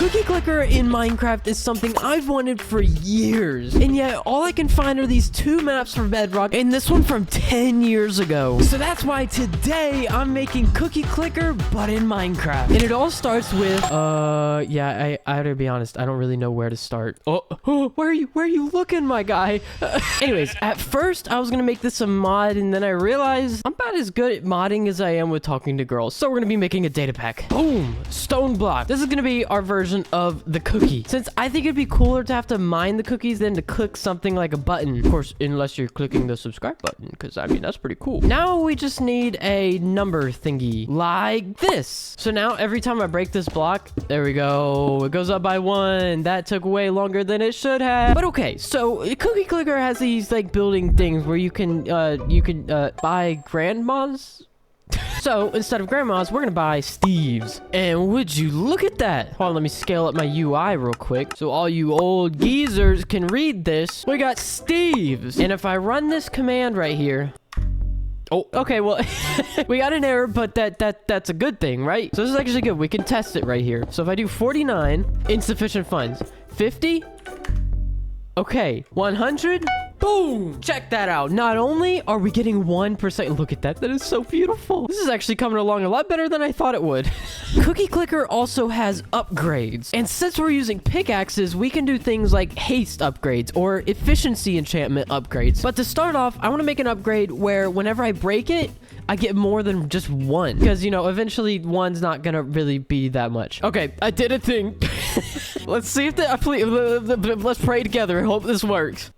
cookie clicker in Minecraft is something I've wanted for years, and yet all I can find are these 2 maps for Bedrock and this one from 10 years ago. So that's why today I'm making cookie clicker, but in Minecraft. And it all starts with, yeah, I gotta be honest, I don't really know where to start. Oh, where are you looking, my guy? Anyways, at first I was gonna make this a mod, and then I realized I'm about as good at modding as I am with talking to girls. So we're gonna be making a data pack. Boom, stone block. This is gonna be our version of the cookie, since I think it'd be cooler to have to mine the cookies than to click something like a button. Of course, unless you're clicking the subscribe button, because I mean, that's pretty cool. Now we just need a number thingy like this. So now every time I break this block, there we go, it goes up by 1. That took way longer than it should have. But okay, so cookie clicker has these like building things where you can buy grandmas. So instead of grandmas, we're gonna buy Steve's. And would you look at that? Hold on, let me scale up my UI real quick so all you old geezers can read this. We got Steve's. And if I run this command right here, oh, okay, well, we got an error, but that's a good thing, right? So this is actually good. We can test it right here. So if I do 49, insufficient funds. 50, okay, 100, boom! Check that out. Not only are we getting 1%, look at that. That is so beautiful. This is actually coming along a lot better than I thought it would. Cookie clicker also has upgrades. And since we're using pickaxes, we can do things like haste upgrades or efficiency enchantment upgrades. But to start off, I want to make an upgrade where whenever I break it, I get more than just 1. Because, you know, eventually 1's not gonna really be that much. Okay, I did a thing. Let's see if let's pray together and hope this works.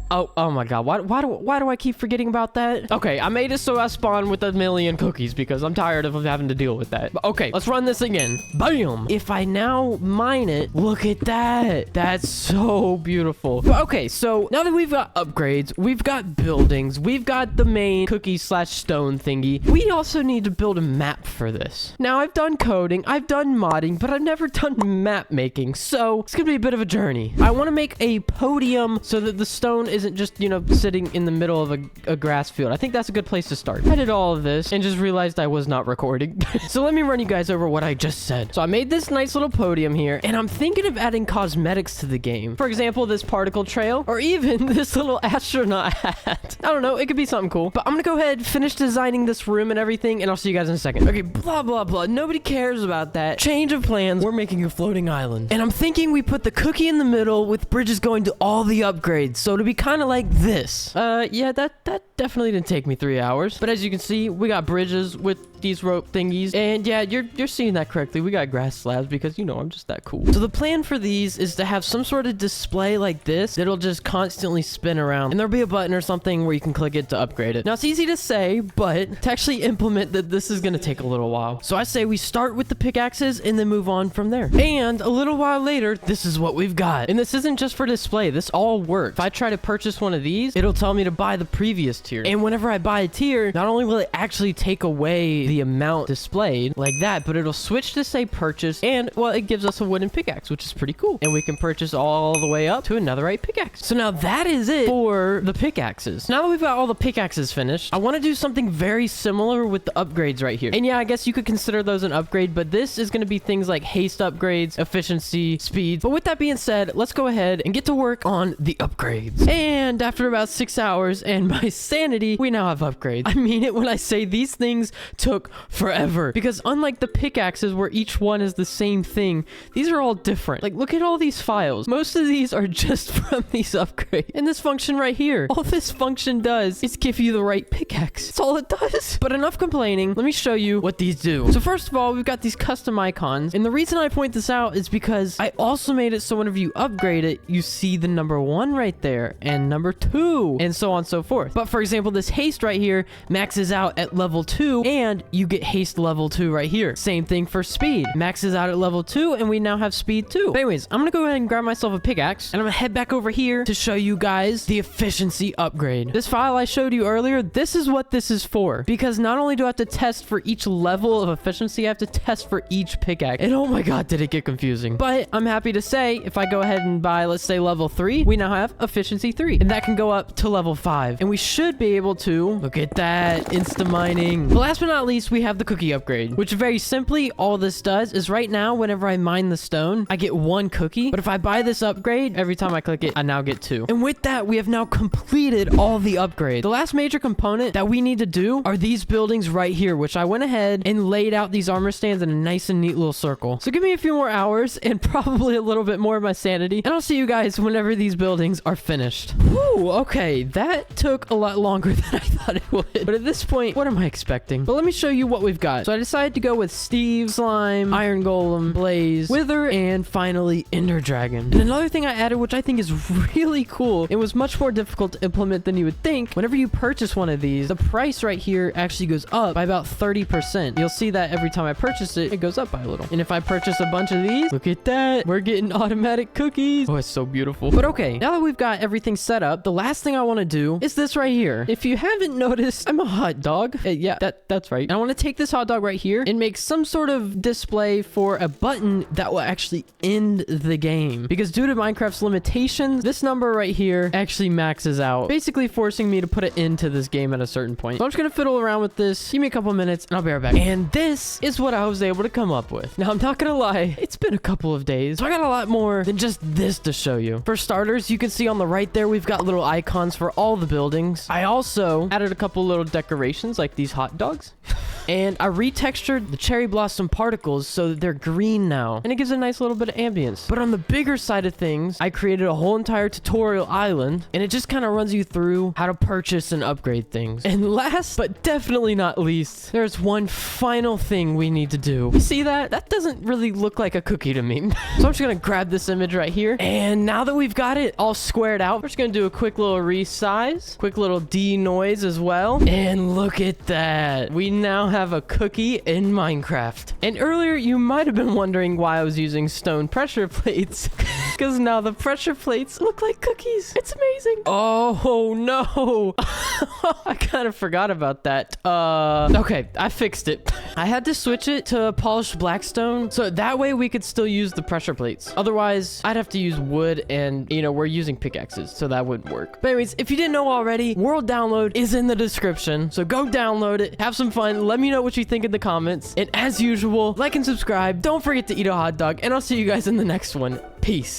Oh my god, why do I keep forgetting about that? Okay, I made it so I spawn with 1,000,000 cookies because I'm tired of having to deal with that. Okay, let's run this again. Bam! If I now mine it, look at that. That's so beautiful. But okay, so now that we've got upgrades, we've got buildings, we've got the main cookie/stone thingy, we also need to build a map for this. Now, I've done coding, I've done modding, but I've never done map making, so it's gonna be a bit of a journey. I want to make a podium so that the stone isn't just, you know, sitting in the middle of a grass field. I think that's a good place to start. I did all of this and just realized I was not recording. So let me run you guys over what I just said. So I made this nice little podium here, and I'm thinking of adding cosmetics to the game. For example, this particle trail, or even this little astronaut hat. I don't know, it could be something cool. But I'm gonna go ahead, finish designing this room and everything, and I'll see you guys in a second. Okay, blah, blah, blah. Nobody cares about that. Change of plans. We're making a floating island. And I'm thinking we put the cookie in the middle with bridges going to all the upgrades. So to be kind of like this. Yeah, that definitely didn't take me 3 hours. But as you can see, we got bridges with these rope thingies. And yeah, you're seeing that correctly. We got grass slabs because, you know, I'm just that cool. So the plan for these is to have some sort of display like this that'll just constantly spin around. And there'll be a button or something where you can click it to upgrade it. Now, it's easy to say, but to actually implement that, this is going to take a little while. So I say we start with the pickaxes and then move on from there. And a little while later, this is what we've got. And this isn't just for display. This all works. If I try to purchase one of these, it'll tell me to buy the previous tier. And whenever I buy a tier, not only will it actually take away the amount displayed like that, but it'll switch to say purchase, and well, it gives us a wooden pickaxe, which is pretty cool. And we can purchase all the way up to a netherite pickaxe. So now that is it for the pickaxes. Now that we've got all the pickaxes finished, I want to do something very similar with the upgrades right here. And yeah, I guess you could consider those an upgrade, but this is going to be things like haste upgrades, efficiency, speed. But with that being said, let's go ahead and get to work on the upgrades. And after about 6 hours and my sanity, we now have upgrades. I mean it when I say these things took forever, because unlike the pickaxes where each one is the same thing, these are all different. Like, look at all these files. Most of these are just from these upgrades. And this function right here, all this function does is give you the right pickaxe. That's all it does. But enough complaining. Let me show you what these do. So first of all, we've got these custom icons. And the reason I point this out is because I also made it so whenever you upgrade it, you see the number 1 right there and number 2 and so on and so forth. But for example, this haste right here maxes out at level 2 and you get haste level 2 right here. Same thing for speed. Maxes out at level 2 and we now have speed 2. But anyways, I'm gonna go ahead and grab myself a pickaxe and I'm gonna head back over here to show you guys the efficiency upgrade. This file I showed you earlier, this is what this is for. Because not only do I have to test for each level of efficiency, I have to test for each pickaxe. And oh my god, did it get confusing. But I'm happy to say, if I go ahead and buy, let's say level 3, we now have efficiency 3. And that can go up to level 5. And we should be able to, look at that, insta mining. But last but not least, least, we have the cookie upgrade, which very simply, all this does is right now, whenever I mine the stone, I get 1 cookie. But if I buy this upgrade, every time I click it, I now get 2. And with that, we have now completed all the upgrades. The last major component that we need to do are these buildings right here, which I went ahead and laid out these armor stands in a nice and neat little circle. So give me a few more hours and probably a little bit more of my sanity, and I'll see you guys whenever these buildings are finished. Woo, okay, that took a lot longer than I thought it would. But at this point, what am I expecting? But let me show you what we've got. So I decided to go with Steve, Slime, Iron Golem, Blaze, Wither, and finally Ender Dragon. And another thing I added, which I think is really cool, it was much more difficult to implement than you would think. Whenever you purchase one of these, the price right here actually goes up by about 30%. You'll see that every time I purchase it, it goes up by a little. And if I purchase a bunch of these, look at that, we're getting automatic cookies. Oh, it's so beautiful. But okay, now that we've got everything set up, the last thing I want to do is this right here. If you haven't noticed, I'm a hot dog. Yeah, that's right. And I want to take this hot dog right here and make some sort of display for a button that will actually end the game. Because due to Minecraft's limitations, this number right here actually maxes out, basically forcing me to put an end to this game at a certain point. So I'm just gonna fiddle around with this. Give me a couple minutes and I'll be right back. And this is what I was able to come up with. Now, I'm not gonna lie, it's been a couple of days, so I got a lot more than just this to show you. For starters, you can see on the right there, we've got little icons for all the buildings. I also added a couple little decorations like these hot dogs. And I retextured the cherry blossom particles so that they're green now. And it gives a nice little bit of ambience. But on the bigger side of things, I created a whole entire tutorial island. And it just kind of runs you through how to purchase and upgrade things. And last, but definitely not least, there's one final thing we need to do. You see that? That doesn't really look like a cookie to me. So I'm just going to grab this image right here. And now that we've got it all squared out, we're just going to do a quick little resize. Quick little denoise as well. And look at that. We now have a cookie in Minecraft. And earlier you might have been wondering why I was using stone pressure plates, because now the pressure plates look like cookies. It's amazing. Oh no. I kind of forgot about that. Okay, I fixed it. I had to switch it to polished blackstone so that way we could still use the pressure plates. Otherwise, I'd have to use wood, and you know, we're using pickaxes, so that wouldn't work. But anyways, if you didn't know already, world download is in the description, so go download it, have some fun, let me know what you think in the comments, and as usual, like and subscribe. Don't forget to eat a hot dog, and I'll see you guys in the next one. Peace.